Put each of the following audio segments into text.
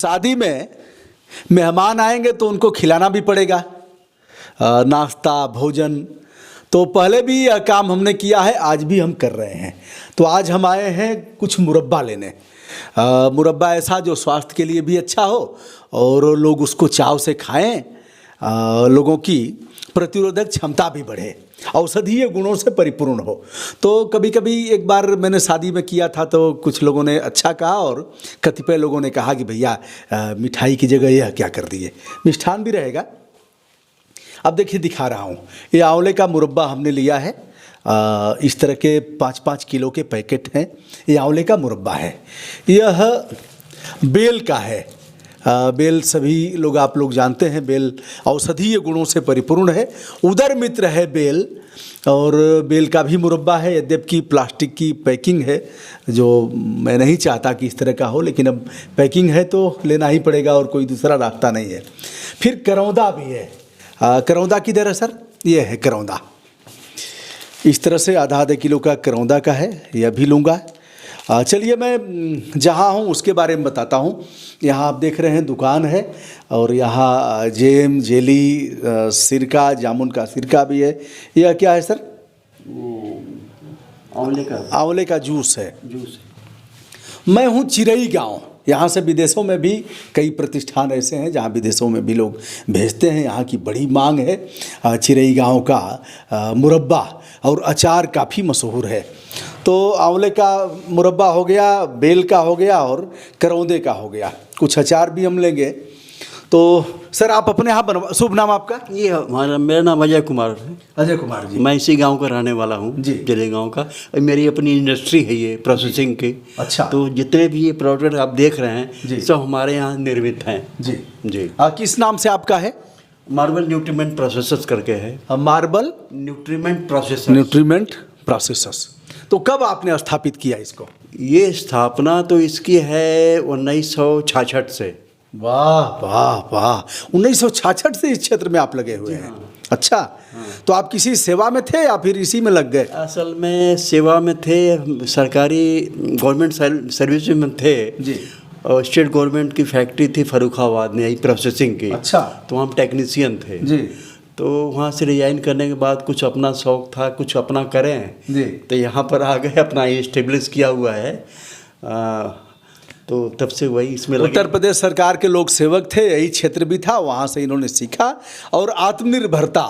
शादी में मेहमान आएंगे तो उनको खिलाना भी पड़ेगा, नाश्ता भोजन। तो पहले भी यह काम हमने किया है, आज भी हम कर रहे हैं। तो आज हम आए हैं कुछ मुरब्बा लेने। मुरब्बा ऐसा जो स्वास्थ्य के लिए भी अच्छा हो और लोग उसको चाव से खाएं, लोगों की प्रतिरोधक क्षमता भी बढ़े, औषधीय गुणों से परिपूर्ण हो। तो कभी कभी एक बार मैंने शादी में किया था तो कुछ लोगों ने अच्छा कहा और कतिपय लोगों ने कहा कि भैया मिठाई की जगह यह क्या कर दिए, मिष्ठान भी रहेगा। अब देखिए दिखा रहा हूँ, ये आंवले का मुरब्बा हमने लिया है। इस तरह के 5-5 किलो के पैकेट हैं। ये आंवले का मुरब्बा है। यह बेल का है। बेल सभी लोग आप लोग जानते हैं, बेल औषधीय गुणों से परिपूर्ण है। उदर मित्र है बेल, और बेल का भी मुरब्बा है। यद्यपि प्लास्टिक की पैकिंग है, जो मैं नहीं चाहता कि इस तरह का हो, लेकिन अब पैकिंग है तो लेना ही पड़ेगा और कोई दूसरा रास्ता नहीं है। फिर करौंदा भी है। करौंदा किधर है सर? ये है करौंदा। इस तरह से आधा किलो का करौंदा का है, यह भी लूँगा। चलिए मैं जहाँ हूँ उसके बारे में बताता हूँ। यहाँ आप देख रहे हैं दुकान है, और यहाँ जेम जेली सिरका, जामुन का सिरका भी है। यह क्या है सर? आंवले का जूस है। मैं हूँ चिरई गांव। यहाँ से विदेशों में भी कई प्रतिष्ठान ऐसे हैं जहाँ विदेशों में भी लोग भेजते हैं। यहाँ की बड़ी मांग है। चिरई गांव का मुरब्बा और अचार काफ़ी मशहूर है। तो आंवले का मुरब्बा हो गया, बेल का हो गया और करौंदे का हो गया। कुछ अचार भी हम लेंगे। तो सर आप अपने यहाँ बनवा, शुभ नाम आपका? ये मेरा नाम अजय कुमार है। अजय कुमार जी। मैं इसी गांव का रहने वाला हूँ जी, जले गांव का। मेरी अपनी इंडस्ट्री है ये प्रोसेसिंग की। अच्छा। तो जितने भी ये प्रोडक्ट आप देख रहे हैं सब हमारे यहाँ निर्मित हैं जी जी। किस नाम से आपका है? मार्बल न्यूट्रीमेंट प्रोसेसर्स करके है। Marble nutriment processors. तो कब आपने स्थापित किया इसको? ये स्थापना तो इसकी है 1966 से। वाह वाह वाह, 1966 से इस क्षेत्र में आप लगे हुए हैं। अच्छा। तो आप किसी सेवा में थे या फिर इसी में लग गए? असल में सेवा में थे, सरकारी गवर्नमेंट सर्विस में थे जी। और स्टेट गवर्नमेंट की फैक्ट्री थी फर्रुखाबाद में, यही प्रोसेसिंग की। अच्छा। तो हम टेक्नीशियन थे जी। तो वहाँ से रिजाइन करने के बाद कुछ अपना शौक़ था, कुछ अपना करें जी। तो यहाँ पर आ गए, अपना इस्टेब्लिश किया हुआ है। तो तब से वही इसमें उत्तर प्रदेश सरकार के लोक सेवक थे, यही क्षेत्र भी था, वहाँ से इन्होंने सीखा और आत्मनिर्भरता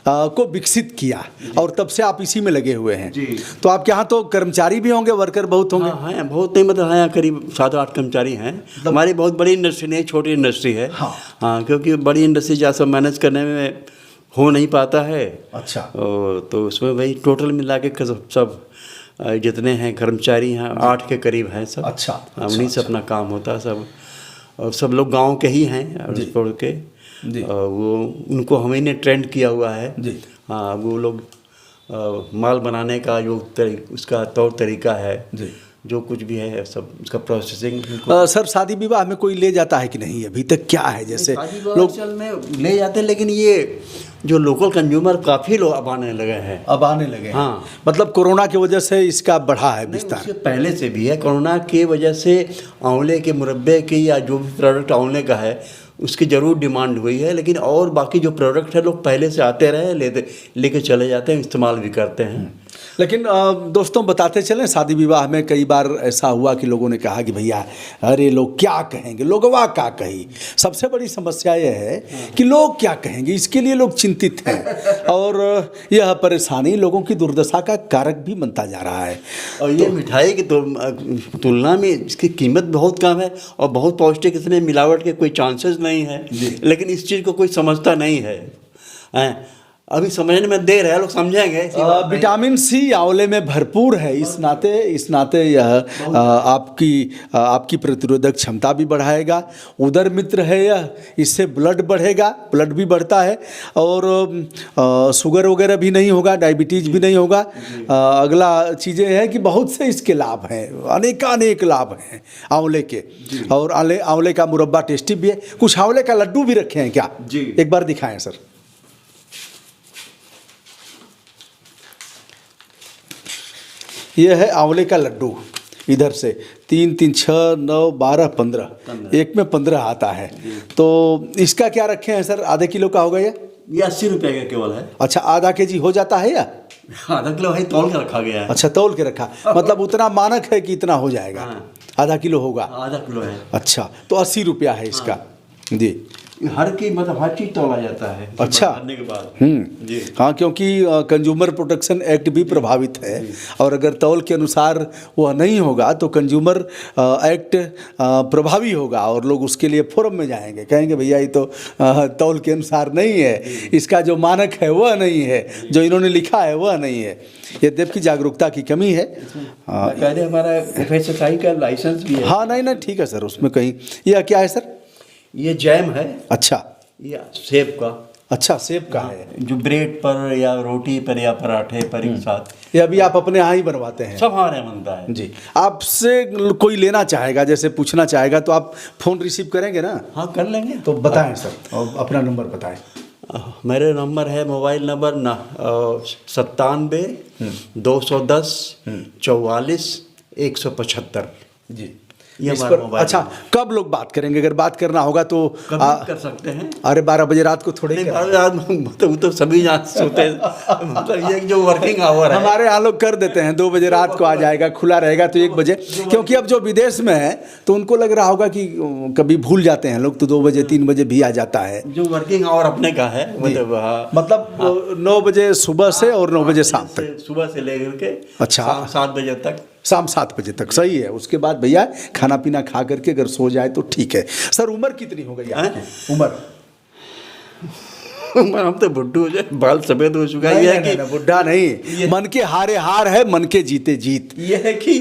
को विकसित किया, और तब से आप इसी में लगे हुए हैं जी। तो आपके यहाँ तो कर्मचारी भी होंगे, वर्कर बहुत होंगे? हाँ हैं, बहुत नहीं, मतलब हाँ करीब 7-8 कर्मचारी हैं। हमारी बहुत बड़ी इंडस्ट्री नहीं, छोटी इंडस्ट्री है। हाँ, क्योंकि बड़ी इंडस्ट्री जहाँ सब मैनेज करने में हो नहीं पाता है। अच्छा। तो उसमें वही टोटल मिला के सब जितने हैं कर्मचारी हैं 8 के करीब हैं सब। अच्छा। उन्हीं से अपना काम होता है सब, और सब लोग गांव के ही हैं छोड़ के। वो उनको हमें ने ट्रेंड किया हुआ है जी। हाँ, वो लोग माल बनाने का जो उसका तौर तरीका है जी, जो कुछ भी है सब उसका प्रोसेसिंग। सर शादी विवाह में कोई ले जाता है कि नहीं अभी तक? क्या है जैसे लोग चल में ले जाते हैं, लेकिन ये जो लोकल कंज्यूमर काफ़ी लोग अब आने लगे हैं। हाँ, मतलब कोरोना की वजह से इसका बढ़ा है विस्तार? उससे पहले से भी है। कोरोना की वजह से आंवले के मुरब्बे की या जो भी प्रोडक्ट आंवले का है उसकी ज़रूर डिमांड हुई है, लेकिन और बाकी जो प्रोडक्ट है लोग पहले से आते रहे, लेके चले जाते हैं, इस्तेमाल भी करते हैं। लेकिन दोस्तों बताते चलें, शादी विवाह में कई बार ऐसा हुआ कि लोगों ने कहा कि भैया अरे लोग क्या कहेंगे, लोगवा क्या कही। सबसे बड़ी समस्या यह है कि लोग क्या कहेंगे, इसके लिए लोग चिंतित हैं, और यह परेशानी लोगों की दुर्दशा का कारक भी बनता जा रहा है। और ये मिठाई की तुलना में इसकी कीमत बहुत कम है और बहुत पौष्टिक, इसमें मिलावट के कोई चांसेस नहीं है, लेकिन इस चीज़ को कोई समझता नहीं है। अभी समझने में देर है, लोग समझेंगे। विटामिन सी आंवले में भरपूर है, इस नाते यह आपकी प्रतिरोधक क्षमता भी बढ़ाएगा। उदर मित्र है यह, इससे ब्लड बढ़ेगा, ब्लड भी बढ़ता है, और शुगर वगैरह भी नहीं होगा, डायबिटीज़ भी नहीं होगा। अगला चीज़ें हैं कि बहुत से इसके लाभ हैं, अनेक लाभ हैं आंवले के। और आंवले का मुरब्बा टेस्टी भी है। कुछ आंवले का लड्डू भी रखे हैं क्या जी? एक बार दिखाएं सर। यह है आंवले का लड्डू। इधर से 3 3 6 9 12 15 एक में 15 आता है। तो इसका क्या रखे हैं सर, आधे किलो का होगा ये 80 रुपये का केवल है। अच्छा, आधा केजी हो जाता है या आधा किलो भाई तौल के रखा गया है। अच्छा, तौल के रखा, मतलब उतना मानक है कि इतना हो जाएगा। हाँ। आधा किलो होगा। आधा किलो है। अच्छा, तो 80 रुपया है इसका। जी, हर की मतलब हर चीज़ तौला जाता है। अच्छा। करने के बाद जी हाँ, क्योंकि कंज्यूमर प्रोटेक्शन एक्ट भी प्रभावित है, और अगर तौल के अनुसार वह नहीं होगा तो कंज्यूमर एक्ट प्रभावी होगा और लोग उसके लिए फोरम में जाएंगे, कहेंगे भैया ये तो तौल के अनुसार नहीं है, इसका जो मानक है वह नहीं है, जो इन्होंने लिखा है वह नहीं है। यद्यप की जागरूकता की कमी है। कह रहे हमारा FSSAI का लाइसेंस भी है। हाँ, नहीं ठीक है सर, उसमें कहीं। यह क्या है सर? ये जैम है। अच्छा, ये सेब का। अच्छा, सेब का है, जो ब्रेड पर या रोटी पर या पराठे पर एक साथ। ये अभी आप अपने यहाँ ही बनवाते हैं? सब हमारे यहाँ बनता है जी। आपसे कोई लेना चाहेगा, जैसे पूछना चाहेगा, तो आप फ़ोन रिसीव करेंगे ना? हाँ, कर लेंगे। तो बताएं सर, और अपना नंबर बताएं। मेरे नंबर है, मोबाइल नंबर 97 210 44 175। जी, ये इस हमारा पर। मोबाइल अच्छा, कब लोग बात करेंगे? अगर बात करना होगा तो कभी कर सकते हैं। अरे 12 बजे रात को थोड़े नहीं, 12 रात मतलब तो सभी यहाँ सोते हैं। मतलब ये जो वर्किंग आवर है, हमारे यहाँ लोग कर देते हैं 2 बजे रात को आ जाएगा, खुला रहेगा तो 1 बजे, क्योंकि अब जो विदेश में है तो उनको लग रहा होगा कि कभी भूल जाते हैं लोग, तो 2 बजे 3 बजे भी आ जाता है। जो वर्किंग आवर अपने का है, मतलब 9 बजे सुबह से और 9 बजे शाम तक, सुबह से लेकर के अच्छा 7 बजे तक, शाम 7 बजे तक। सही है। उसके बाद भैया खाना पीना खा करके अगर सो जाए तो ठीक है। सर, उम्र कितनी हो गई आपकी? उम्र हम तो बुड्ढू हो जाए, बाल सफेद हो चुका है। ये है कि बुढ़ा नहीं, मन के हारे हार है, मन के जीते जीत। ये है कि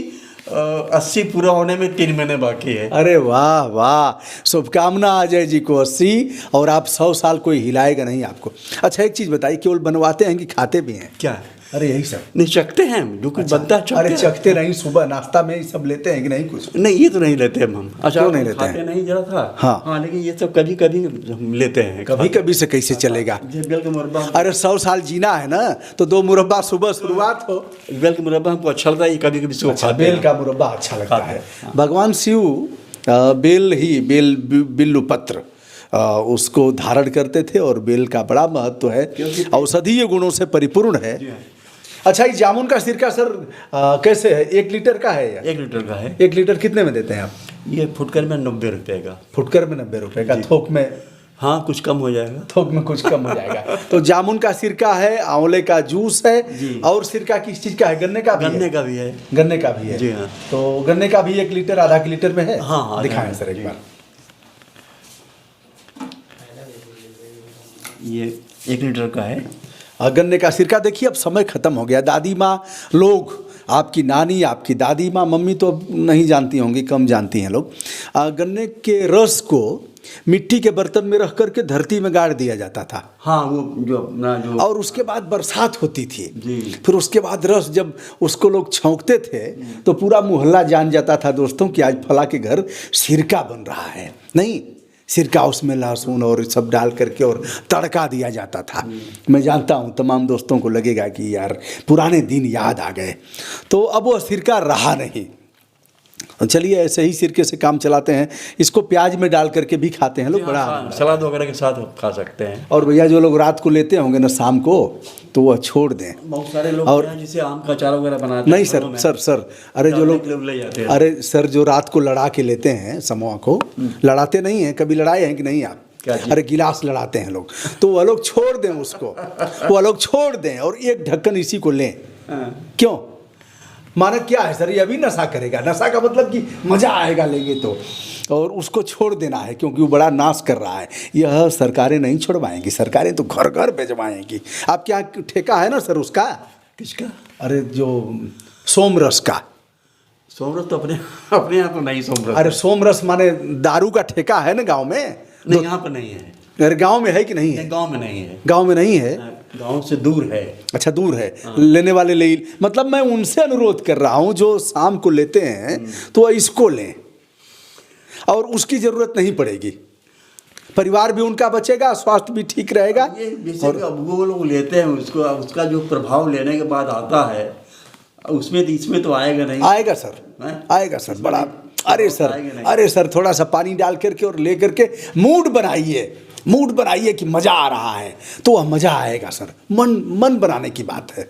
80 पूरा होने में 3 महीने बाकी है। अरे वाह वाह, शुभकामना अजय जी को 80, और आप 100 साल कोई हिलाएगा नहीं आपको। अच्छा, एक चीज़ बताइए, केवल बनवाते हैं कि खाते भी हैं? क्या? अरे यही सब नहीं, चखते हैं जो कुछ बनता है। अरे चखते नहीं, सुबह नाश्ता में ये सब लेते हैं कि नहीं कुछ? नहीं, ये तो नहीं लेते हम। अच्छा, क्यों नहीं लेते खाते हैं? नहीं जरा था। हाँ। लेकिन ये सब कभी कभी लेते हैं। कभी कभी से कैसे चलेगा? बेल का मुरब्बा। अरे 100 साल जीना है ना, तो 2 मुरब्बा सुबह शुरुआत हो। बेल का मुरब्बा हमको अच्छा लगता है, कभी कभी अच्छा, बेल का मुरब्बा अच्छा लगता है। भगवान शिव बिल्व पत्र उसको धारण करते थे, और बेल का बड़ा महत्व है, औषधीय गुणों से परिपूर्ण है। अच्छा, ये जामुन का सिरका सर कैसे है? 1 लीटर का है या? 1 लीटर का है। 1 लीटर कितने में देते हैं आप? ये फुटकर में 90 रुपये का। फुटकर में 90 रुपये का। थोक में? हाँ, कुछ कम हो जाएगा। थोक में कुछ कम हो जाएगा। तो जामुन का सिरका है, आंवले का जूस है, और सिरका किस चीज़ का है? गन्ने का भी है? गन्ने का भी है। गन्ने का भी है जी हाँ। तो गन्ने का भी 1 लीटर आधा लीटर में है? हाँ, दिखाएं सर एक बार। ये 1 लीटर का है। गन्ने का सिरका। देखिए, अब समय ख़त्म हो गया। दादी माँ लोग, आपकी नानी, आपकी दादी माँ, मम्मी तो नहीं जानती होंगी, कम जानती हैं लोग। गन्ने के रस को मिट्टी के बर्तन में रख करके धरती में गाड़ दिया जाता था। हाँ, वो जो अपना जो, और उसके बाद बरसात होती थी जी। फिर उसके बाद रस जब उसको लोग छौंकते थे तो पूरा मोहल्ला जान जाता था दोस्तों कि आज फला के घर सिरका बन रहा है। नहीं, सिरका उसमें लहसुन और सब डाल करके और तड़का दिया जाता था। मैं जानता हूँ तमाम दोस्तों को लगेगा कि यार पुराने दिन याद आ गए। तो अब वो सिरका रहा नहीं। चलिए, ऐसे ही सिरके से काम चलाते हैं। इसको प्याज में डाल करके भी खाते हैं लोग, बड़ा सलाद वगैरह के साथ खा सकते हैं। और भैया जो लोग रात को लेते होंगे ना शाम को, तो वह छोड़ दें। बहुत सारे लोग और जिसे आम का अचार वगैरह बनाते हैं। नहीं सर, अरे जो लोग ले जाते हैं। अरे सर, जो रात को लड़ा के लेते हैं समोआ को, लड़ाते नहीं हैं? कभी लड़ाए हैं कि नहीं आप? अरे गिलास लड़ाते हैं लोग, तो वह लोग छोड़ दें उसको, वह लोग छोड़ दें और 1 ढक्कन इसी को लें। क्यों? मानक क्या है सर? ये अभी नशा करेगा। नशा का मतलब कि मज़ा आएगा लेंगे तो, और उसको छोड़ देना है क्योंकि वो बड़ा नाश कर रहा है। यह सरकारें नहीं छुड़वाएंगी, सरकारें तो घर घर भिजवाएंगी। आपके यहाँ ठेका है ना सर उसका? किसका? अरे जो सोमरस का। सोमरस तो अपने यहाँ तो नहीं। सोमरस, अरे सोमरस माने दारू का ठेका है ना गांव में? नहीं, यहाँ पर नहीं है। अरे गांव में है कि नहीं है? गांव में नहीं है। गांव में नहीं है, गांव से दूर है। अच्छा, दूर है। लेने वाले ले, मतलब मैं उनसे अनुरोध कर रहा हूं जो शाम को लेते हैं तो इसको लें, और उसकी ज़रूरत नहीं पड़ेगी। परिवार भी उनका बचेगा, स्वास्थ्य भी ठीक रहेगा। और वो लोग लेते हैं उसको, उसका जो प्रभाव लेने के बाद आता है उसमें तो इसमें तो आएगा नहीं। आएगा सर। आएगा सर, बड़ा। अरे सर थोड़ा सा पानी डाल करके और ले करके मूड बनाइए कि मज़ा आ रहा है, तो वह मज़ा आएगा सर। मन बनाने की बात है।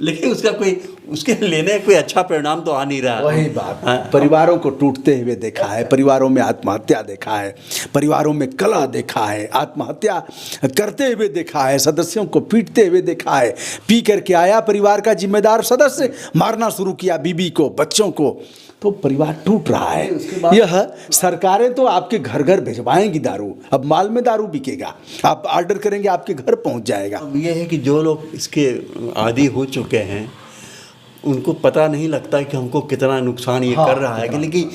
लेकिन उसके लेने कोई अच्छा परिणाम तो आ नहीं रहा। वही बात, परिवारों को टूटते हुए देखा है, परिवारों में आत्महत्या देखा है, परिवारों में कलह देखा है, आत्महत्या करते हुए देखा है, सदस्यों को पीटते हुए देखा है। पी करके आया परिवार का जिम्मेदार सदस्य, मारना शुरू किया बीबी को, बच्चों को, तो परिवार टूट रहा है। यह सरकारें तो आपके घर घर भिजवाएंगी दारू, अब माल में दारू बिकेगा, आप ऑर्डर करेंगे आपके घर पहुंच जाएगा। अब यह है कि जो लोग इसके आदी हो चुके हैं उनको पता नहीं लगता कि हमको कितना नुकसान ये कर रहा है, लेकिन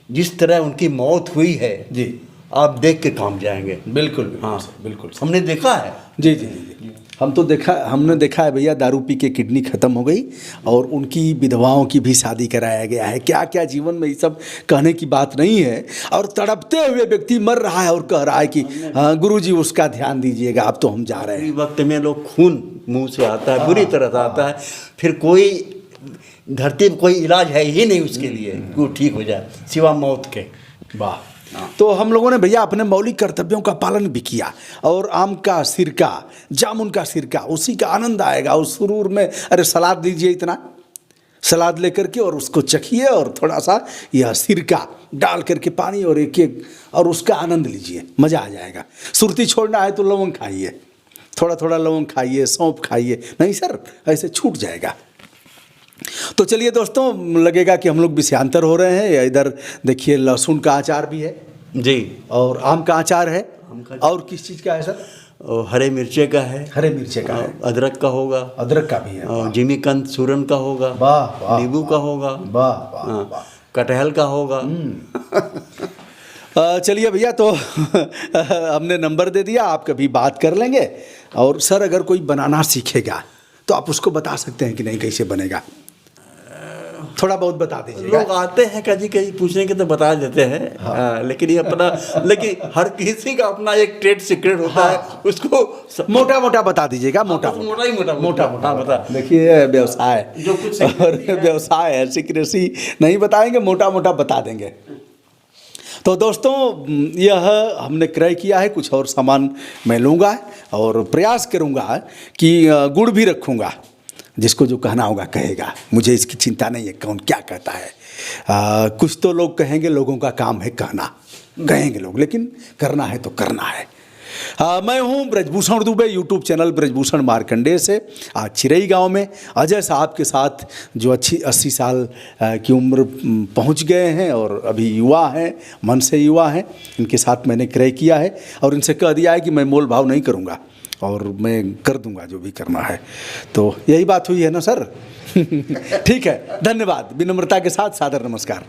जिस तरह उनकी मौत हुई है जी, आप देख के काम जाएंगे। बिल्कुल। हाँ बिल्कुल हमने देखा है। जी जी जी, हमने देखा है भैया, दारू पी के किडनी खत्म हो गई और उनकी विधवाओं की भी शादी कराया गया है। क्या क्या जीवन में ये सब कहने की बात नहीं है। और तड़पते हुए व्यक्ति मर रहा है और कह रहा है कि गुरुजी उसका ध्यान दीजिएगा, अब तो हम जा रहे हैं। वक्त में लोग खून मुंह से आता है, बुरी तरह से आता है, फिर कोई धरती में कोई इलाज है ही नहीं उसके लिए कि वो ठीक हो जाए सिवा मौत के। वाह। तो हम लोगों ने भैया अपने मौलिक कर्तव्यों का पालन भी किया, और आम का सिरका, जामुन का सिरका, उसी का आनंद आएगा उस सुरूर में। अरे सलाद लीजिए, इतना सलाद लेकर के और उसको चखिए और थोड़ा सा यह सिरका डाल करके पानी और एक और उसका आनंद लीजिए, मज़ा आ जाएगा। सुरती छोड़ना है तो लवंग खाइए, थोड़ा थोड़ा लवंग खाइए, सौंफ खाइए, नहीं सर ऐसे छूट जाएगा। तो चलिए दोस्तों, लगेगा कि हम लोग विषयांतर हो रहे हैं। इधर देखिए लहसुन का अचार भी है जी, और आम का अचार है, और किस चीज़ का है सर? हरे मिर्चे का है, हरे मिर्चे का है, अदरक का होगा, अदरक का भी है, और जिमीकंद सूरन का होगा, वाह, नींबू का होगा, वाह, कटहल का होगा। चलिए भैया, तो हमने नंबर दे दिया, आप कभी बात कर लेंगे। और सर अगर कोई बनाना सीखेगा तो आप उसको बता सकते हैं कि नहीं कैसे बनेगा, थोड़ा बहुत बता दीजिएगा। लोग आते हैं कभी कभी पूछने के तो बता देते हैं। हाँ। लेकिन ये अपना, लेकिन हर किसी का अपना एक ट्रेड सीक्रेट होता है, उसको मोटा मोटा बता दीजिएगा। मोटा बता। देखिए व्यवसाय जो कुछ और व्यवसाय है, सीक्रेसी नहीं बताएंगे, मोटा मोटा बता देंगे। तो दोस्तों, यह हमने क्रय किया है, कुछ और सामान मैं लूँगा और प्रयास करूँगा कि गुड़ भी रखूँगा, जिसको जो कहना होगा कहेगा, मुझे इसकी चिंता नहीं है कौन क्या कहता है। कुछ तो लोग कहेंगे, लोगों का काम है कहना, कहेंगे लोग, लेकिन करना है तो करना है। मैं हूं ब्रजभूषण दुबे, यूट्यूब चैनल ब्रजभूषण मार्कंडेय से। आज चिरई गांव में अजय साहब के साथ, जो 80 साल की उम्र पहुंच गए हैं और अभी युवा हैं, मन से युवा हैं, इनके साथ मैंने क्रय किया है और इनसे कह दिया है कि मैं मोल भाव नहीं करूंगा और मैं कर दूंगा जो भी करना है। तो यही बात हुई है ना सर? ठीक है, धन्यवाद। विनम्रता के साथ सादर नमस्कार।